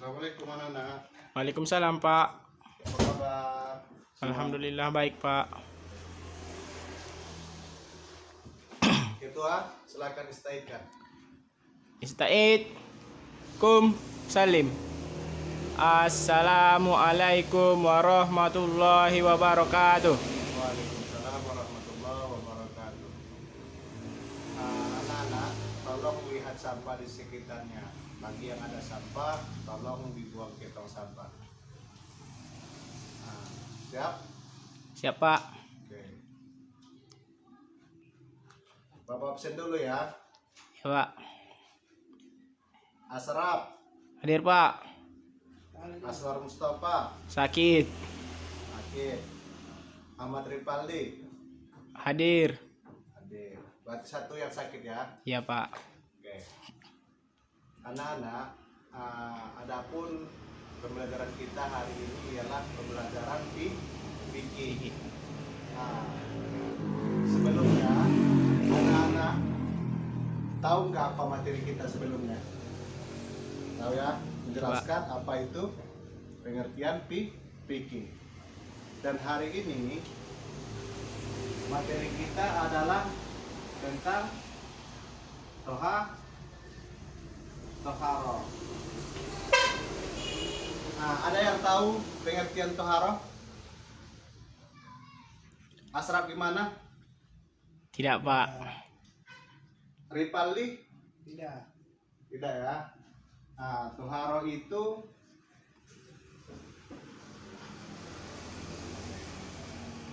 Assalamualaikum anak-anak. Waalaikumsalam Pak. Apa kabar? Alhamdulillah baik Pak. Ketua, silakan istaidkan. Istaid. Kum salim. Assalamualaikum warahmatullahi wabarakatuh. Waalaikumsalam warahmatullahi wabarakatuh. Anak-anak, tolong lihat sampah di sekitarnya. Bagi yang ada sampah, tolong dibuang ke tong sampah. Siap? Siap Pak. Oke. Bapak absen dulu ya. Ya Pak. Asraf, Hadir Pak. Aswar Mustafa, Sakit. Akid, Ahmad Ripaldi. Hadir. Hadir. Berarti satu yang sakit ya. Ya Pak. Oke. Anak-anak, adapun pembelajaran kita hari ini ialah pembelajaran fikih. Sebelumnya, anak-anak tahu nggak apa materi kita sebelumnya? Tahu ya? Menjelaskan apa itu pengertian fikih. Dan hari ini materi kita adalah tentang toharoh. Ada yang tahu pengertian toharoh? Asraf gimana? Tidak Pak. Ripaldi? Tidak ya. Toharoh itu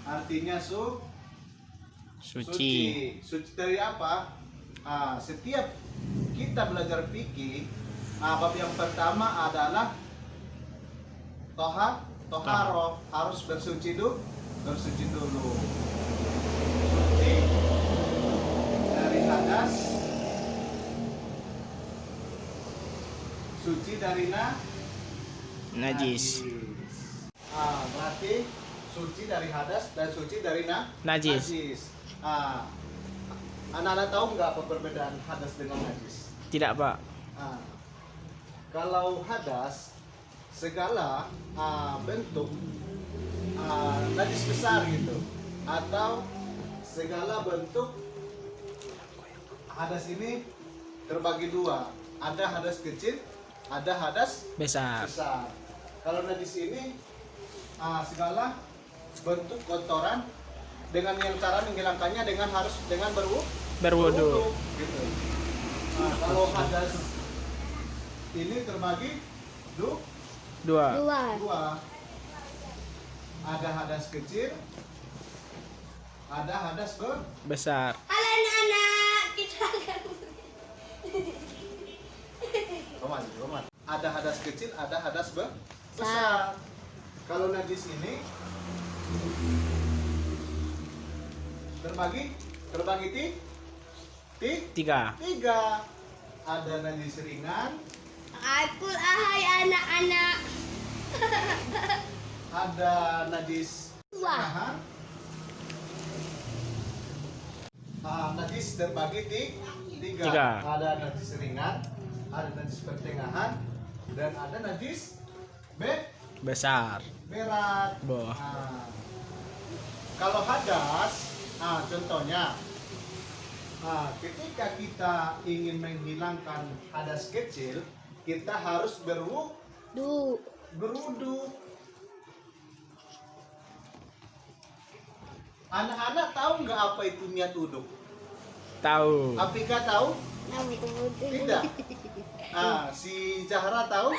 artinya Suci. Suci dari apa? Setiap kita belajar fikih, bab yang pertama adalah toharoh, harus bersuci dulu. Suci dari hadas, suci dari Najis. Berarti suci dari hadas dan suci dari Najis. Anak-anak tahu nggak apa perbedaan hadas dengan najis? Tidak Pak. Kalau hadas, segala bentuk najis besar gitu, atau segala bentuk hadas ini terbagi dua. Ada hadas kecil, ada hadas Besar. besar. Kalau najis ini segala bentuk kotoran dengan yang cara menghilangkannya dengan berwudu gitu. Kalau hadas ini terbagi Dua. dua. Ada hadas kecil, ada hadas Besar. Halo anak-anak, kita akan Roman. Ada hadas kecil, ada hadas besar. Kalau najis ini terbagi Tiga. Ada najis ringan, Akul ahai anak-anak. ada najis Wah. pertengahan. Najis terbagi tiga. Ada najis ringan, ada najis pertengahan, dan ada najis Besar. berat. Boh. Kalau hadas, contohnya, ketika kita ingin menghilangkan hadas kecil, kita harus berwudu. Anak-anak tahu nggak apa itu niat wudhu? Tahu. Apika tahu? Tidak. Si Zahra tahu?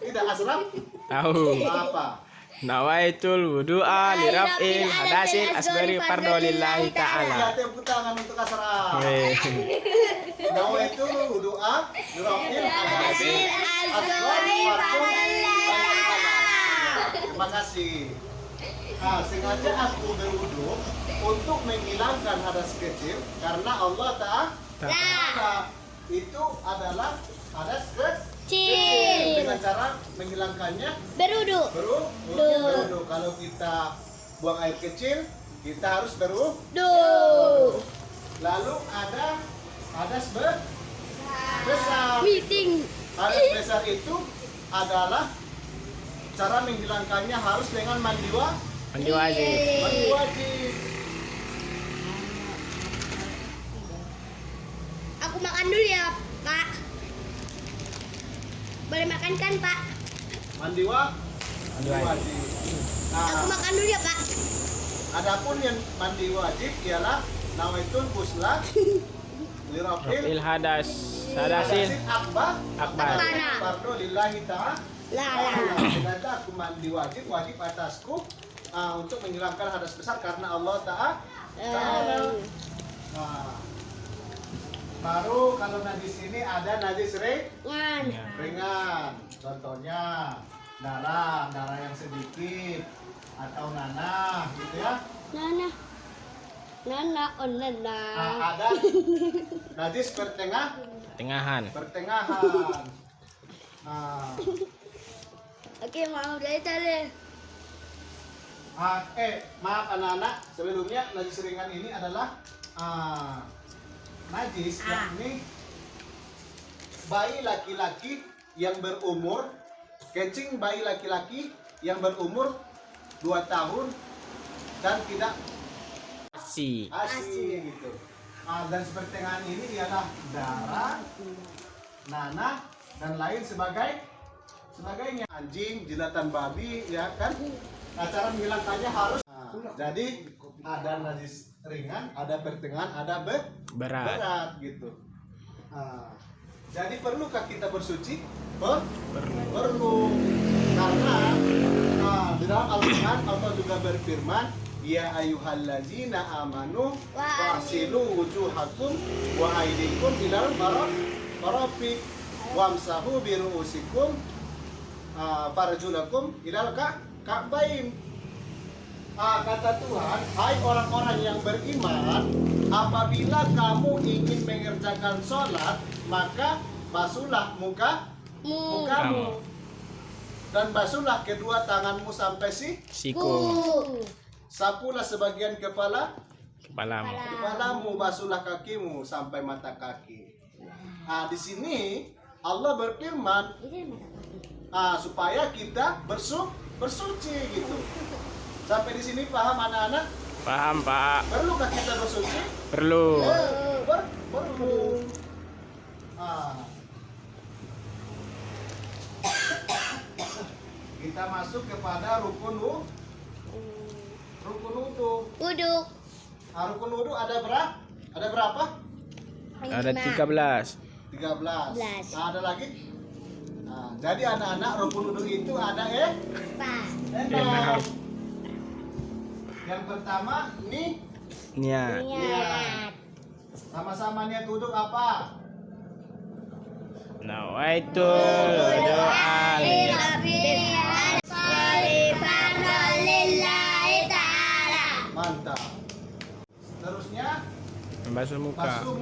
Tidak. Asraf? Tahu. Apa? Nawaitul wudu'a li raf'il hadasil asbari fardolillahi Ya, ta'ala. tepuk tangan untuk Asraf. Weh. Itu wudu'a dirafil hadasil asghari fardolillahi ta'ala. Terima kasih. Sengaja aku berwudu untuk menghilangkan hadas kecil karena Allah Ta'ala itu adalah hadas kecil. Dengan cara menghilangkannya Berudu. berwudu. Kalau kita buang air kecil, kita harus berwudu. Lalu ada hadas besar. Meeting. Hadas besar itu adalah cara menghilangkannya harus dengan mandi Mandi wajib. wajib. Aku makan dulu ya, Pak. Boleh makan kan, Pak? Mandi Mandi wajib. wajib. Aku Nah, makan dulu ya, Pak. adapun yang mandi wajib ialah nawaitun kusla lirafil Rafil hadas. Hadasin akbar akbar. fardu lillahi ta'ala. Lah. Ternyata aku mandi wajib atasku untuk menghilangkan hadas besar karena Allah Ta'ala. Nah, baru kalau najis ini ada najis Wan. ringan. Contohnya darah yang sedikit atau nanah gitu ya. Nana. Nana, oh nana. Ada najis Tengahan. pertengahan. Nah, Oke, mau dari tadi. maaf anak-anak, sebelumnya najis ringan ini adalah najis yakni bayi laki-laki yang berumur, kencing bayi laki-laki yang berumur 2 tahun dan tidak Si. ASI gitu. Dan pertengahan ini ialah darah, nanah dan lain sebagainya. Anjing, jilatan babi, ya kan? Nah, cara menghilangkannya harus. Jadi ada najis ringan, ada pertengahan, ada berat gitu. Jadi perlukah kita bersuci? Perlu. Karena di dalam Al-Quran Allah juga berfirman, ya ayyuhallazina amanu fasilu wujuhakum wa aydikum ilal marafiq wamsahu bi ru'usikum farjulakum ilal ka'bain. Kata Tuhan, hai orang-orang yang beriman, apabila kamu ingin mengerjakan sholat, maka basuhlah mukamu dan basuhlah kedua tanganmu sampai Siku. sapulah sebagian Kepalamu. kepalamu, basuhlah kakimu sampai mata kaki. Di sini Allah berfirman supaya kita bersuci gitu. Sampai di sini paham anak-anak? Paham, Pak. Perlukah kita bersuci? Perlu. Perlu. Kita masuk kepada rukun wudu. Wuduk. Rukun wudu ada berapa? Ada berapa? Ada 13. 13. Ada lagi? Jadi anak-anak rukun wudu itu ada Pak. enam. Yang pertama Niat. Niat. sama-sama niat wudhu apa? Nawaitul doa Mantap. Terusnya membasuh muka. basuh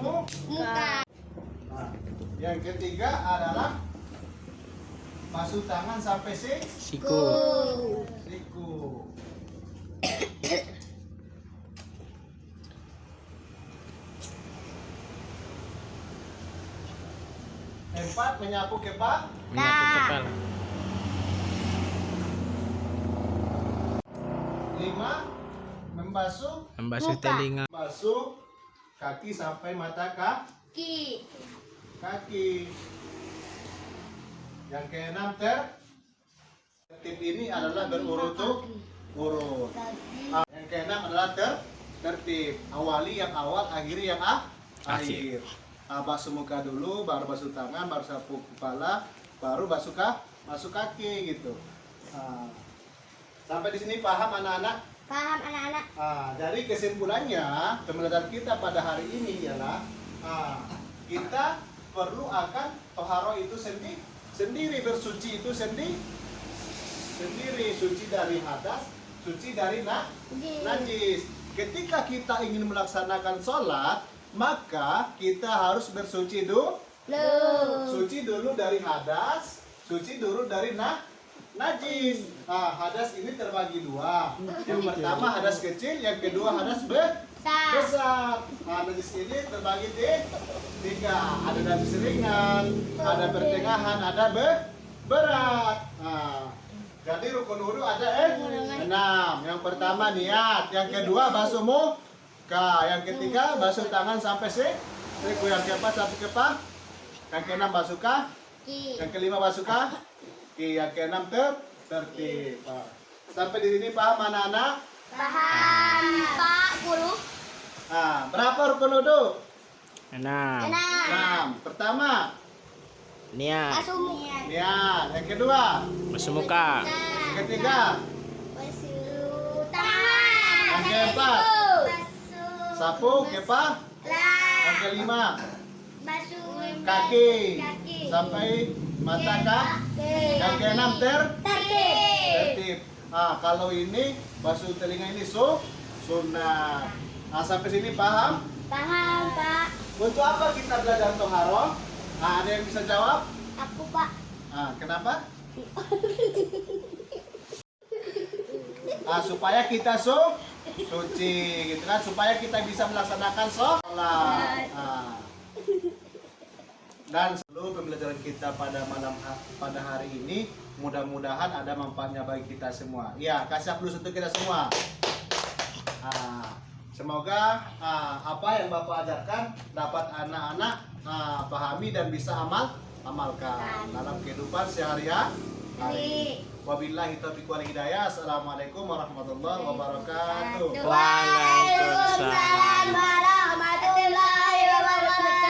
Muka. Yang ketiga adalah basuh tangan sampai Siku. siku. Empat, menyapu kepala. Menyapu kepala. 5, membasuh Membasuh Muka. telinga. basuh kaki sampai mata Ki. kaki. Yang keenam tertib ini adalah urut. Yang keenam adalah tertib. Awali yang awal, akhiri yang akhir. Basuh muka dulu, baru basuh tangan, baru sapu kepala, baru basuh kaki gitu. Sampai di sini paham anak-anak? Paham anak-anak? Dari kesimpulannya, pembelajaran kita pada hari ini ialah kita perlu akan toharo itu sendiri, bersuci itu sendiri, suci dari hadas, suci dari najis. Ketika kita ingin melaksanakan sholat, maka kita harus bersuci dulu. Suci dulu dari hadas, suci dulu dari najis. Hadas ini terbagi dua. Yang pertama hadas kecil, yang kedua hadas besar. Najis ini terbagi tiga. Ada najis ringan, ada pertengahan, ada berat. Nah, jadi rukun wudhu ada 6. Yang pertama niat, yang kedua basuh muka, yang ketiga basuh tangan sampai siku, yang keempat sampai kepala, yang keenam basuh kaki, yang kelima basuh kaki, yang keenam tertib. Nah, sampai di sini paham anak-anak? Paham, Pak Guru. Nah, berapa rukun wudhu? 6. 6. Pertama Niat. Basuh muka. niat, yang kedua, Basuh muka. yang ketiga, Basuh tangan. yang keempat, Basuh sapu, kepala, yang kelima, basuh kaki, sampai mata kaki, yang keenam tertib. Nah, kalau ini basuh telinga ini sunnah. Nah, sampai sini paham? Paham, Pak. Untuk apa kita belajar toharoh? Nah, ada yang bisa jawab? Aku, Pak. Nah, kenapa? Nah, supaya kita suci, gitu kan? Supaya kita bisa melaksanakan sholat. Nah. Dan seluruh pembelajaran kita pada hari ini mudah-mudahan ada manfaatnya bagi kita semua. Ya, kasih aplaus untuk kita semua. Nah, semoga apa yang Bapak ajarkan dapat anak-anak pahami dan bisa amalkan dalam kehidupan sehari-hari. Wabillahi taufiq wal hidayah. Assalamualaikum warahmatullahi wabarakatuh. Waalaikumsalam. Waalaikumsalam.